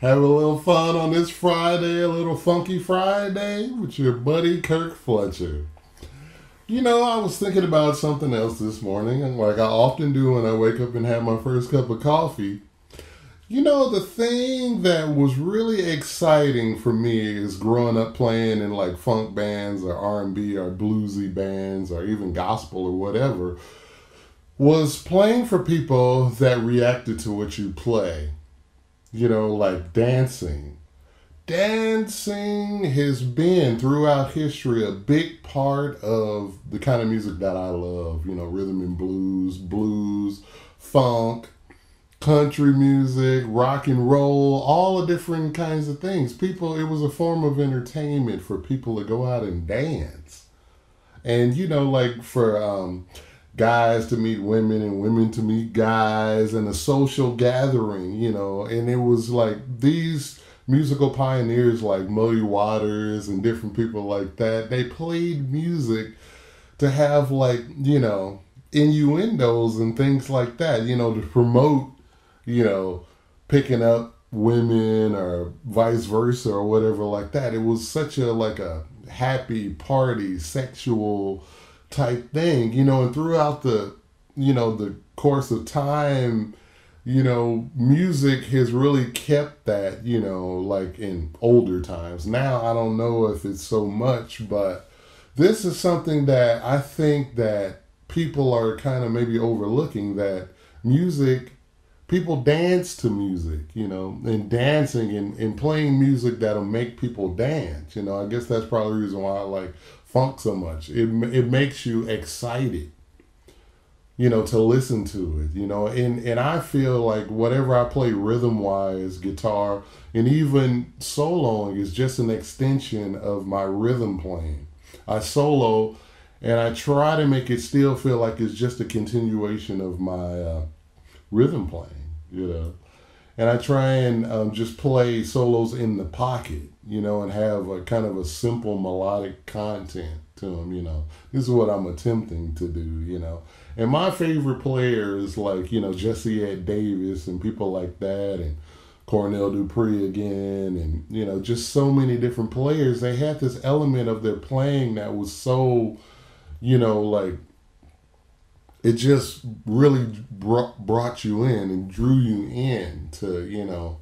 Have a little fun on this Friday, a little funky Friday with your buddy Kirk Fletcher. You know, I was thinking about something else this morning, and like I often do when I wake up and have my first cup of coffee. You know, the thing that was really exciting for me is growing up playing in like funk bands or R&B or bluesy bands or even gospel or whatever, was playing for people that reacted to what you play. You know, like dancing. Dancing has been throughout history a big part of the kind of music that I love. You know, rhythm and blues, funk, country music, rock and roll, all the different kinds of things. People, it was a form of entertainment for people to go out and dance. And, you know, like for guys to meet women and women to meet guys and a social gathering, you know, and it was like these musical pioneers like Muddy Waters and different people like that, they played music to have like, you know, innuendos and things like that, you know, to promote, you know, picking up women or vice versa or whatever like that. It was such a like a happy party, sexual type thing, you know, and throughout the, you know, the course of time, you know, music has really kept that, you know, like in older times. Now, I don't know if it's so much, but this is something that I think that people are kind of maybe overlooking, that music, people dance to music, you know, and dancing and playing music that'll make people dance. You know, I guess that's probably the reason why I like funk so much. It makes you excited, you know, to listen to it, you know, and I feel like whatever I play rhythm-wise, guitar, and even soloing is just an extension of my rhythm playing. I solo, and I try to make it still feel like it's just a continuation of my rhythm playing, you know. And I try and just play solos in the pocket, you know, and have a kind of a simple melodic content to them, you know. This is what I'm attempting to do, you know. And my favorite players like, you know, Jesse Ed Davis and people like that, and Cornell Dupree again, and, you know, just so many different players. They had this element of their playing that was so, you know, like, it just really brought you in and drew you in to, you know,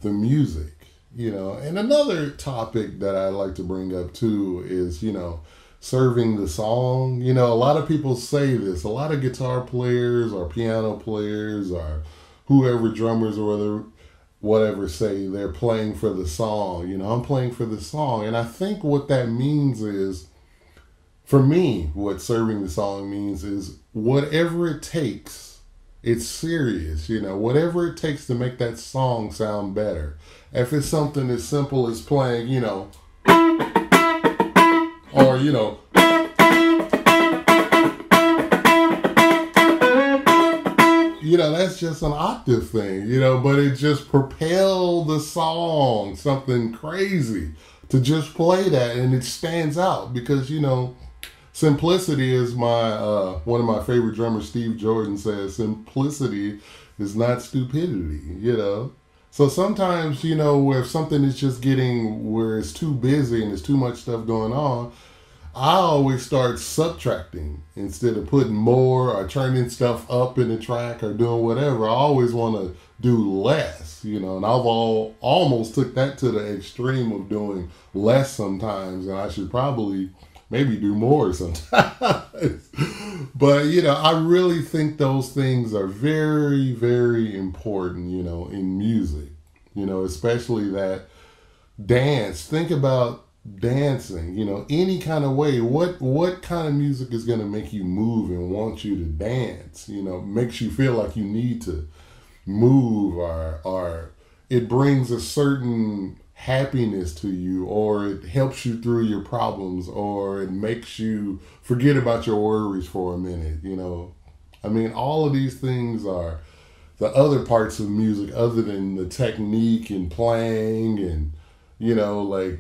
the music, you know. And another topic that I like to bring up too is, you know, serving the song. You know, a lot of people say this. A lot of guitar players or piano players or whoever, drummers or whatever say they're playing for the song. You know, I'm playing for the song. And I think what that means is, for me, what serving the song means is whatever it takes, it's serious, you know, whatever it takes to make that song sound better. If it's something as simple as playing, you know, or, you know, that's just an octave thing, you know, but it just propelled the song, something crazy, to just play that, and it stands out because, you know, simplicity is my one of my favorite drummers, Steve Jordan, says simplicity is not stupidity, you know. So sometimes, you know, if something is just getting where it's too busy and there's too much stuff going on, I always start subtracting instead of putting more or turning stuff up in the track or doing whatever. I always want to do less, you know, and I've almost took that to the extreme of doing less sometimes, and I should probably maybe do more sometimes. But, you know, I really think those things are very, very important, you know, in music, you know, especially that dance. Think about dancing, you know, any kind of way. What kind of music is going to make you move and want you to dance, you know, makes you feel like you need to move, or it brings a certain happiness to you, or it helps you through your problems, or it makes you forget about your worries for a minute, you know. I mean, all of these things are the other parts of music other than the technique and playing and, you know, like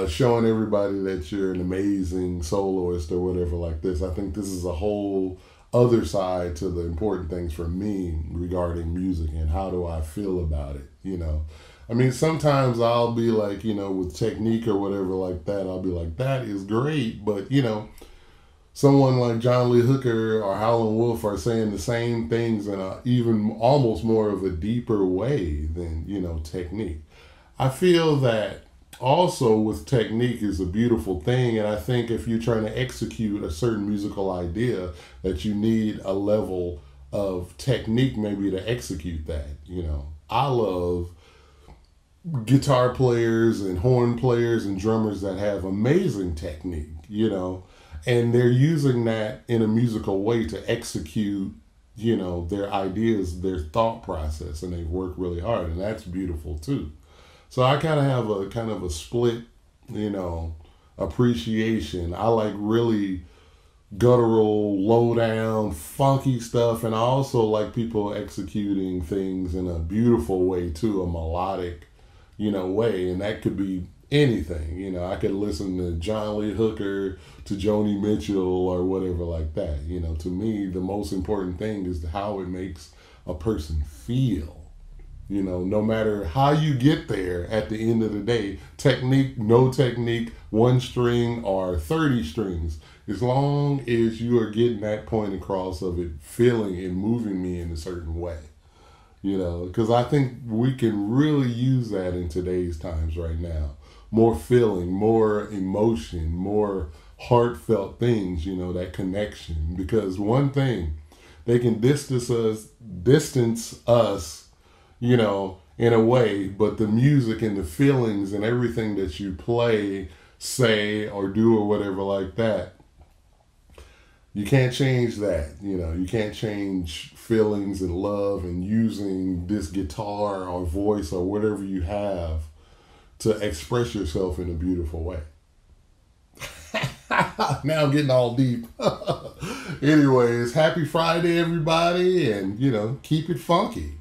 showing everybody that you're an amazing soloist or whatever like this. I think this is a whole other side to the important things for me regarding music and how do I feel about it, you know. I mean, sometimes I'll be like, with technique or whatever like that, I'll be like, that is great. But, someone like John Lee Hooker or Howlin' Wolf are saying the same things in a even almost more of a deeper way than, technique. I feel that also with technique is a beautiful thing. And I think if you're trying to execute a certain musical idea, that you need a level of technique maybe to execute that. I love guitar players and horn players and drummers that have amazing technique, and they're using that in a musical way to execute, their ideas, their thought process, and they've worked really hard, and that's beautiful too. So I kind of a split, appreciation. I like really guttural, low down, funky stuff, and I also like people executing things in a beautiful way too, a melodic, way, and that could be anything. I could listen to John Lee Hooker, to Joni Mitchell, or whatever like that. To me, the most important thing is how it makes a person feel. No matter how you get there, at the end of the day, technique, no technique, 1 string or 30 strings, as long as you are getting that point across of it feeling and moving me in a certain way. Because I think we can really use that in today's times right now. More feeling, more emotion, more heartfelt things, that connection. Because one thing, they can distance us, in a way, but the music and the feelings and everything that you play, say, or do or whatever like that, you can't change that. You can't change feelings and love and using this guitar or voice or whatever you have to express yourself in a beautiful way. Now I'm getting all deep. Anyways, happy Friday, everybody, and, keep it funky.